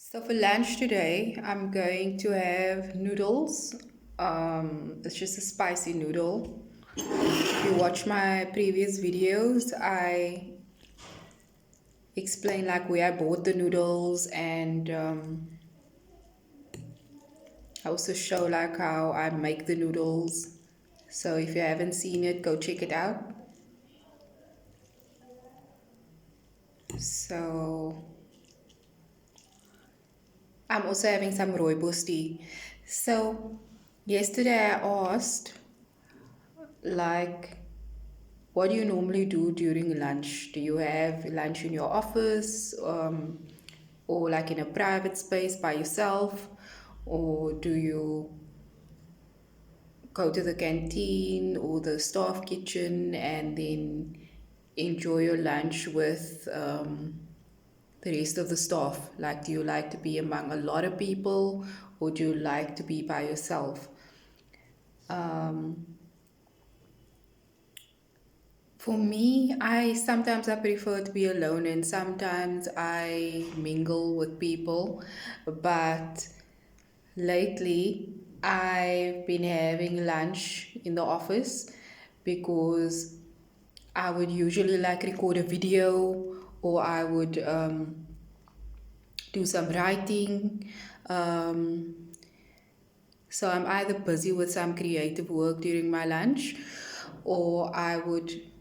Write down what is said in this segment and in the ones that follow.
So for lunch today, I'm going to have noodles. It's just a spicy noodle. If you watch my previous videos, I explain like where I bought the noodles and I also show like how I make the noodles. So if you haven't seen it, go check it out. So I'm also having some rooibos tea. So yesterday I asked like what do you normally do during lunch? Do you have lunch in your office or like in a private space by yourself? Or do you go to the canteen or the staff kitchen and then enjoy your lunch with the rest of the staff? Like, do you like to be among a lot of people or do you like to be by yourself? Um, For me, I prefer to be alone and sometimes I mingle with people. But lately, I've been having lunch in the office because I would usually like record a video or I would do some writing. Um, so I'm either busy with some creative work during my lunch or I would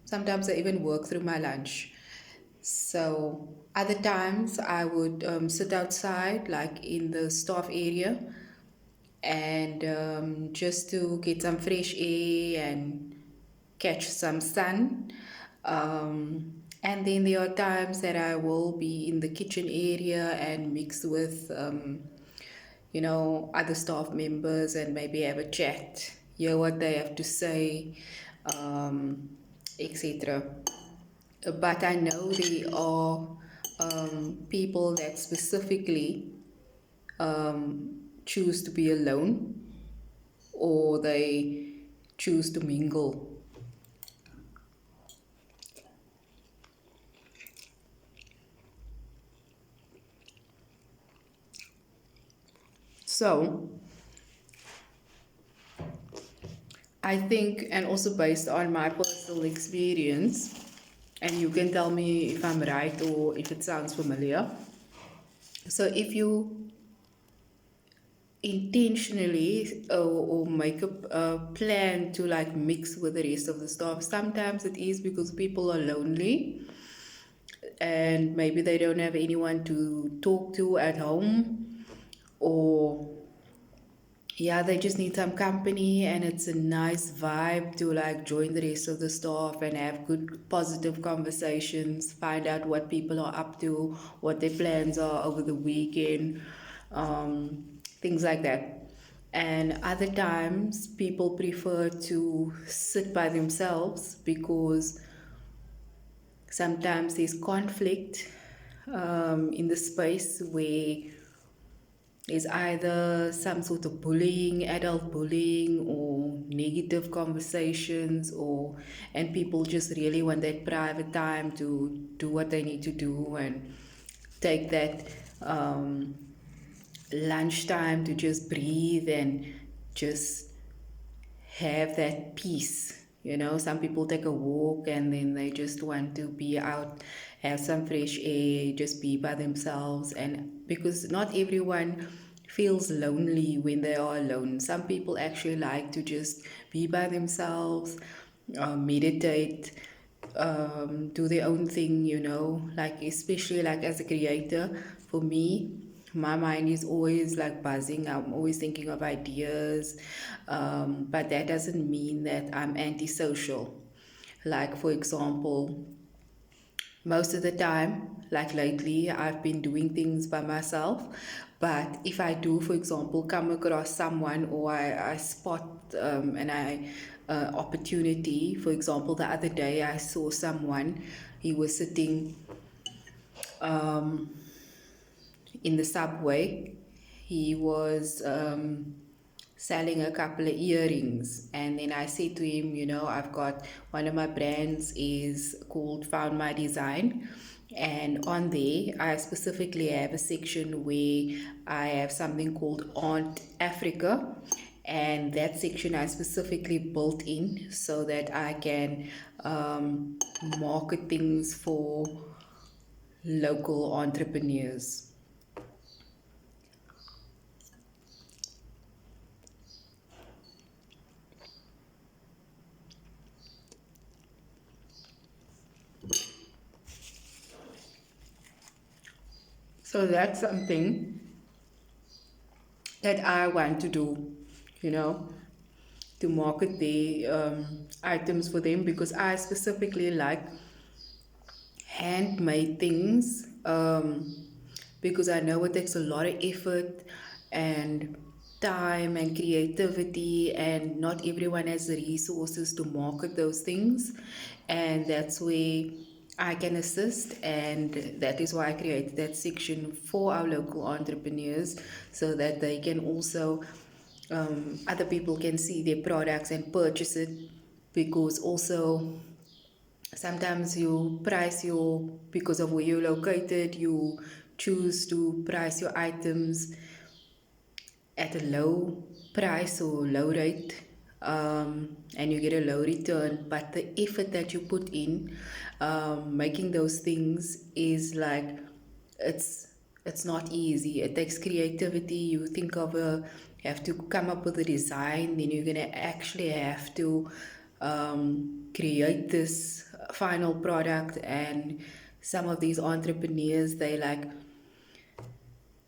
sometimes I even work through my lunch. So other times I would sit outside, like in the staff area, and just to get some fresh air and catch some sun. And then there are times that I will be in the kitchen area and mix with, other staff members and maybe have a chat, hear what they have to say, etc. But I know there are people that specifically choose to be alone or they choose to mingle. So I think, and also based on my personal experience, and you can tell me if I'm right or if it sounds familiar. So if you intentionally or make a plan to like mix with the rest of the staff, sometimes it is because people are lonely and maybe they don't have anyone to talk to at home, or yeah, they just need some company and it's a nice vibe to like join the rest of the staff and have good positive conversations, find out what people are up to, what their plans are over the weekend, things like that. And other times people prefer to sit by themselves because sometimes there's conflict in the space where there's either some sort of bullying, adult bullying, or negative conversations, or and people just really want that private time to do what they need to do and take that um, lunchtime to just breathe and just have that peace. Some people take a walk and then they just want to be out, have some fresh air, just be by themselves. And because not everyone feels lonely when they are alone, some people actually like to just be by themselves, meditate, do their own thing, like especially like as a creator. For me, my mind is always like buzzing. I'm always thinking of ideas, but that doesn't mean that I'm antisocial. Like, for example, most of the time, like lately, I've been doing things by myself. But if I do, for example, come across someone or I spot an opportunity, for example, the other day I saw someone, he was sitting in the subway. He was selling a couple of earrings, and then I said to him, I've got one of my brands is called Found My Design, And on there, I specifically have a section where I have something called Aunt Africa. And that section I specifically built in so that I can market things for local entrepreneurs. So that's something that I want to do, you know, to market the items for them because I specifically like handmade things because I know it takes a lot of effort and time and creativity, and not everyone has the resources to market those things, and that's where I can assist, and that is why I created that section for our local entrepreneurs so that they can also other people can see their products and purchase it, because also sometimes you price your, because of where you're located, you choose to price your items at a low price or low rate, and you get a low return, but the effort that you put in making those things is like, it's it's not easy. It takes creativity. You think of a, have to come up with a design, then you're gonna actually have to create this final product. And some of these entrepreneurs, they like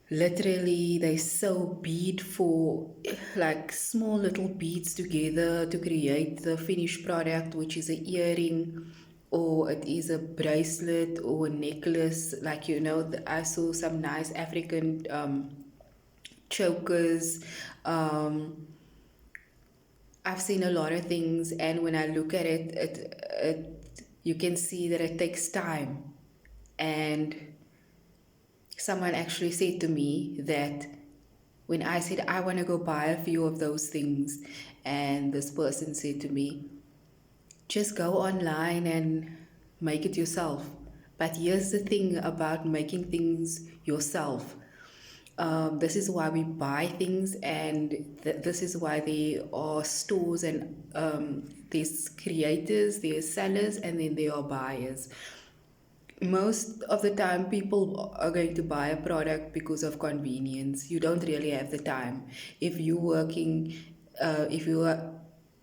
literally they sew bead for like small little beads together to create the finished product, which is an earring or it is a bracelet or a necklace. Like, you know, I saw some nice African chokers. um, I've seen a lot of things, and when I look at it, you can see that it takes time. And someone actually said to me that when I said I want to go buy a few of those things, and this person said to me, just go online and make it yourself. But here's the thing about making things yourself. This is why we buy things, and this is why there are stores, and there's creators, there's sellers, and then there are buyers. Most of the time people are going to buy a product because of convenience. You don't really have the time. If you're working, if you are,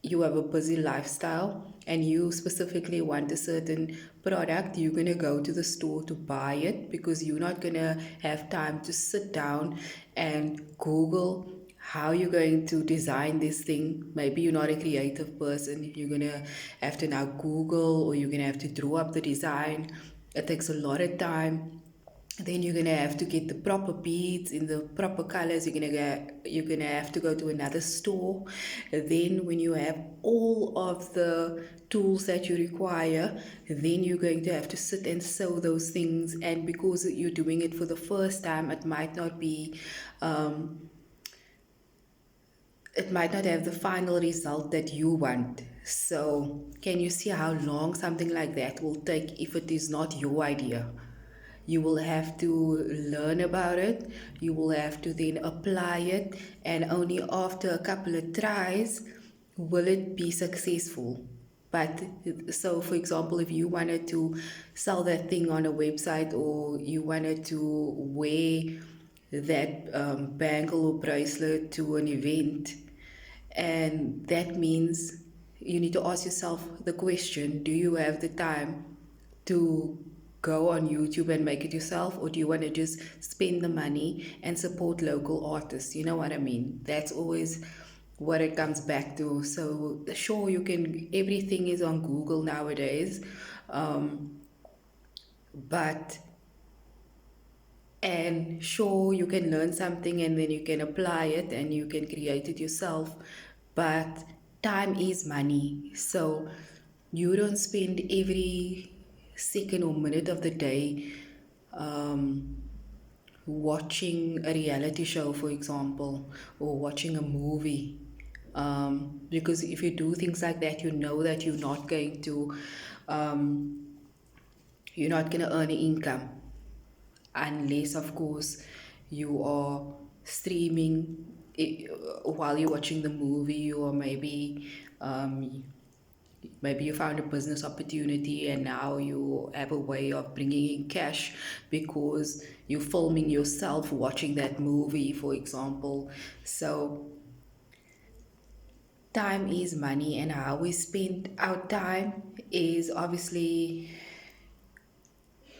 you have a busy lifestyle and you specifically want a certain product, you're going to go to the store to buy it because you're not going to have time to sit down and Google how you're going to design this thing. Maybe you're not a creative person, you're going to have to now Google, or you're going to have to draw up the design. It takes a lot of time. Then you're gonna have to get the proper beads in the proper colors. You're gonna have to go to another store. Then when you have all of the tools that you require, then you're going to have to sit and sew those things. And because you're doing it for the first time, it might not have the final result that you want. So, can you see how long something like that will take if it is not your idea? You will have to learn about it, you will have to then apply it, and only after a couple of tries will it be successful. But so, for example, if you wanted to sell that thing on a website, or you wanted to wear that bangle or bracelet to an event, and that means you need to ask yourself the question, do you have the time to go on YouTube and make it yourself, or do you want to just spend the money and support local artists? You know what I mean? That's always what it comes back to. So sure, you can, everything is on Google nowadays, but and sure, you can learn something and then you can apply it and you can create it yourself, but time is money. So you don't spend every second or minute of the day um, watching a reality show, for example, or watching a movie. Because if you do things like that, you know that you're not going to you're not going to earn an income unless, of course, you are streaming while you're watching the movie, or maybe you found a business opportunity and now you have a way of bringing in cash because you're filming yourself watching that movie, for example. So time is money, and how we spend our time is obviously,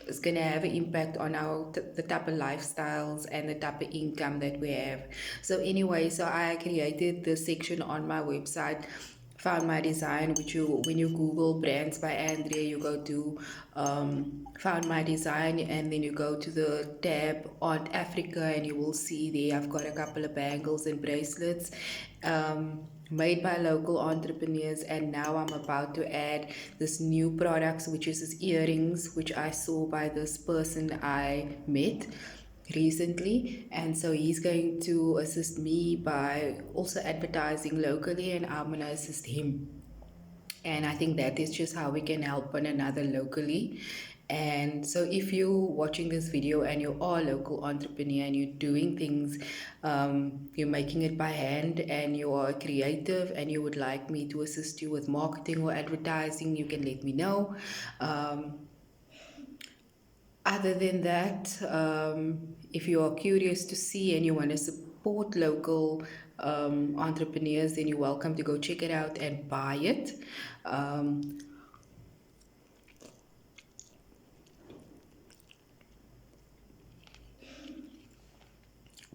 it's going to have an impact on the type of lifestyles and the type of income that we have. So anyway, so I created the section on my website, Found My Design, which you, when you Google brands by Andrea, you go to Found My Design, and then you go to the tab on Africa, and you will see there I've got a couple of bangles and bracelets made by local entrepreneurs. And now I'm about to add this new products, which is this earrings, which I saw by this person I met recently. And so he's going to assist me by also advertising locally, and I'm going to assist him. And I think that is just how we can help one another locally. And so if you're watching this video and you are a local entrepreneur and you're doing things, you're making it by hand, and you are creative and you would like me to assist you with marketing or advertising, you can let me know. Other than that, if you are curious to see and you want to support local entrepreneurs, then you're welcome to go check it out and buy it. Um,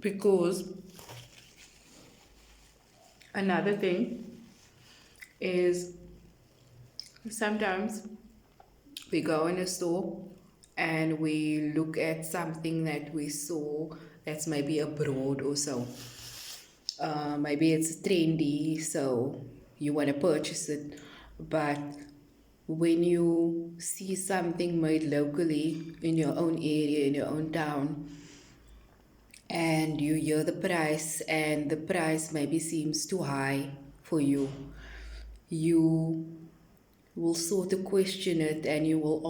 because another thing is, sometimes we go in a store and we look at something that we saw that's maybe abroad or so. Maybe it's trendy, so you want to purchase it. But when you see something made locally in your own area, in your own town, and you hear the price, and the price maybe seems too high for you, you will sort of question it, and you will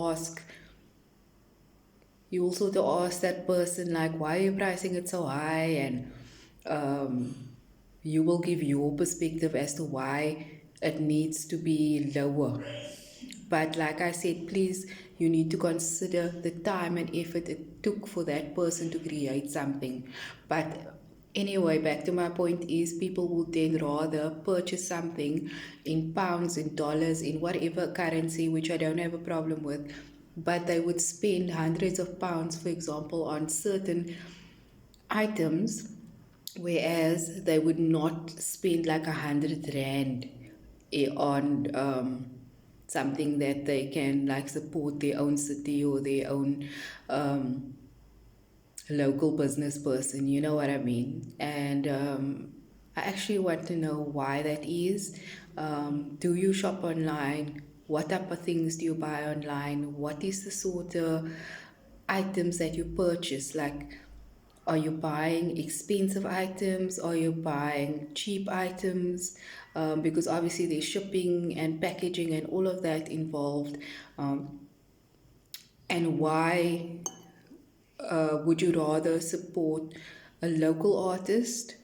sort of ask that person, like, why are you pricing it so high? And um, you will give your perspective as to why it needs to be lower. But like I said, please, you need to consider the time and effort it took for that person to create something. But anyway, back to my point is, people would then rather purchase something in pounds, in dollars, in whatever currency, which I don't have a problem with, but they would spend hundreds of pounds, for example, on certain items, whereas they would not spend like 100 rand on something that they can like support their own city or their own local business person, you know what I mean? And I actually want to know why that is. Do you shop online? What type of things do you buy online? What is the sort of items that you purchase? Like, are you buying expensive items? Are you buying cheap items? Because obviously there's shipping and packaging and all of that involved. And why would you rather support a local artist,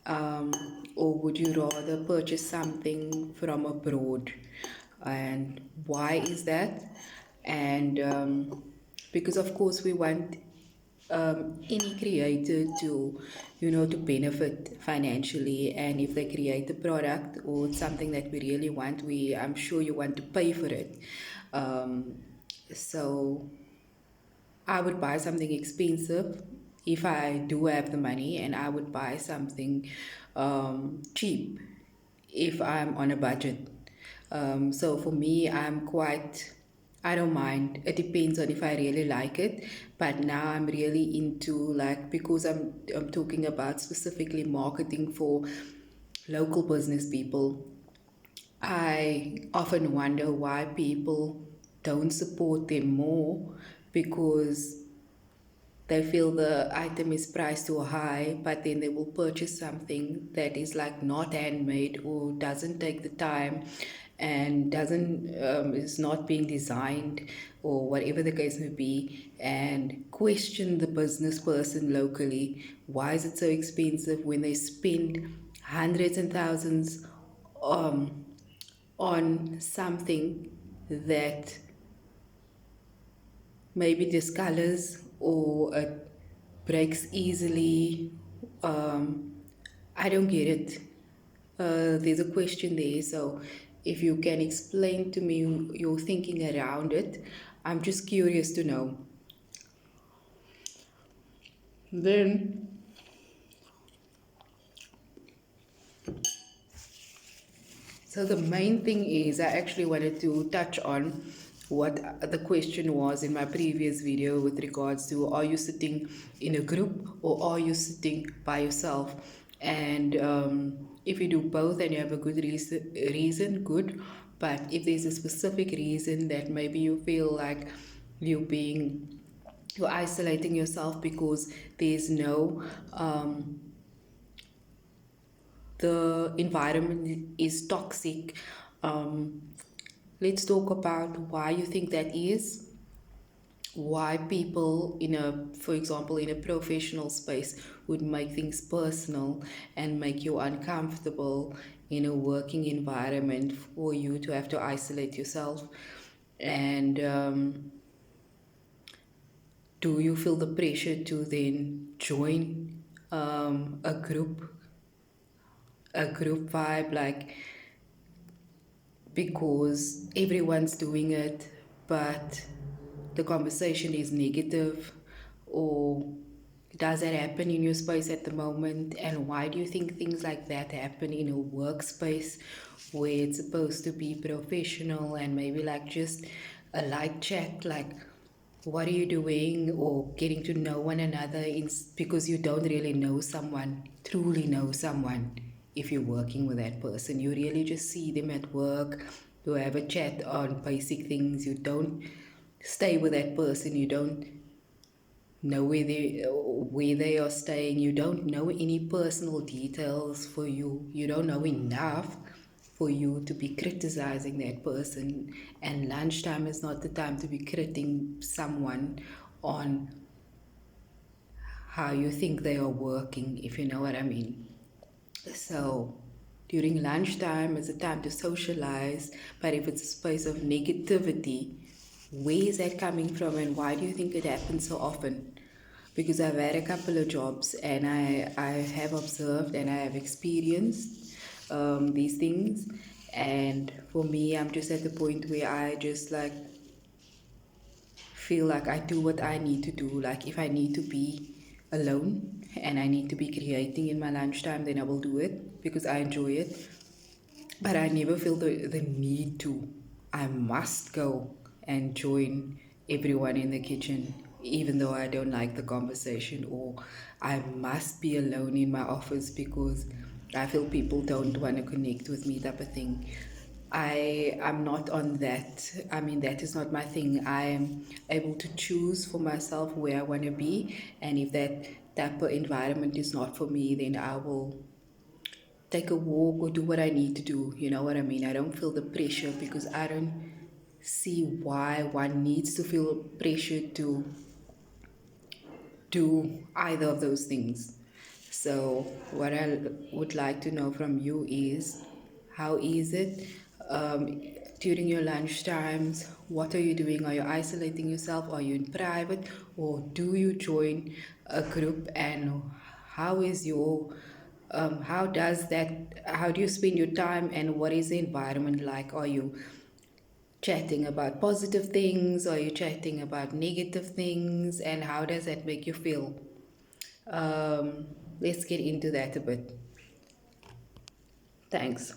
um, or would you rather purchase something from abroad? And why is that? And because of course we want any creator to, to benefit financially. And if they create a product or something that we really want, I'm sure you want to pay for it. So I would buy something expensive if I do have the money, and I would buy something cheap if I'm on a budget. So for me, I don't mind. It depends on if I really like it. But now I'm really into, like, because I'm talking about specifically marketing for local business people. I often wonder why people don't support them more, because they feel the item is priced too high, but then they will purchase something that is like not handmade or doesn't take the time and doesn't is not being designed, or whatever the case may be, and question the business person locally. Why is it so expensive when they spend hundreds and thousands um, on something that maybe discolors or it breaks easily? Um, I don't get it. There's a question there, so if you can explain to me your thinking around it, I'm just curious to know. Then, so the main thing is, I actually wanted to touch on what the question was in my previous video with regards to, are you sitting in a group or are you sitting by yourself? And if you do both and you have a good reason, good. But if there's a specific reason that maybe you feel like you're isolating yourself because there's no the environment is toxic. Um, let's talk about why you think that is. Why people for example, in a professional space would make things personal and make you uncomfortable in a working environment for you to have to isolate yourself. And do you feel the pressure to then join a group vibe, like because everyone's doing it, but the conversation is negative? Or does that happen in your space at the moment? And why do you think things like that happen in a workspace where it's supposed to be professional and maybe like just a light chat, like what are you doing, or getting to know one another because you don't really know someone, truly know someone. If you're working with that person, you really just see them at work, you have a chat on basic things, you don't stay with that person, you don't know where they are staying, you don't know any personal details for you, you don't know enough for you to be criticizing that person. And lunchtime is not the time to be critiquing someone on how you think they are working, if you know what I mean. So during lunchtime is a time to socialize, but if it's a space of negativity, where is that coming from and why do you think it happens so often? Because I've had a couple of jobs and I have observed and I have experienced these things. And for me, I'm just at the point where I just like feel like I do what I need to do. Like if I need to be alone and I need to be creating in my lunchtime, then I will do it because I enjoy it. But I never feel the need to. I must go and join everyone in the kitchen, even though I don't like the conversation, or I must be alone in my office because I feel people don't want to connect with me, type of thing. I'm not on that. I mean, that is not my thing. I am able to choose for myself where I want to be, and if that type of environment is not for me, then I will take a walk or do what I need to do. You know what I mean? I don't feel the pressure because I don't see why one needs to feel pressure to do either of those things. So, what I would like to know from you is, how is it um, during your lunch times? What are you doing? Are you isolating yourself? Are you in private? Or do you join a group? And how is your how do you spend your time, and what is the environment like? Are you chatting about positive things? Are you chatting about negative things? And how does that make you feel? Let's get into that a bit. Thanks.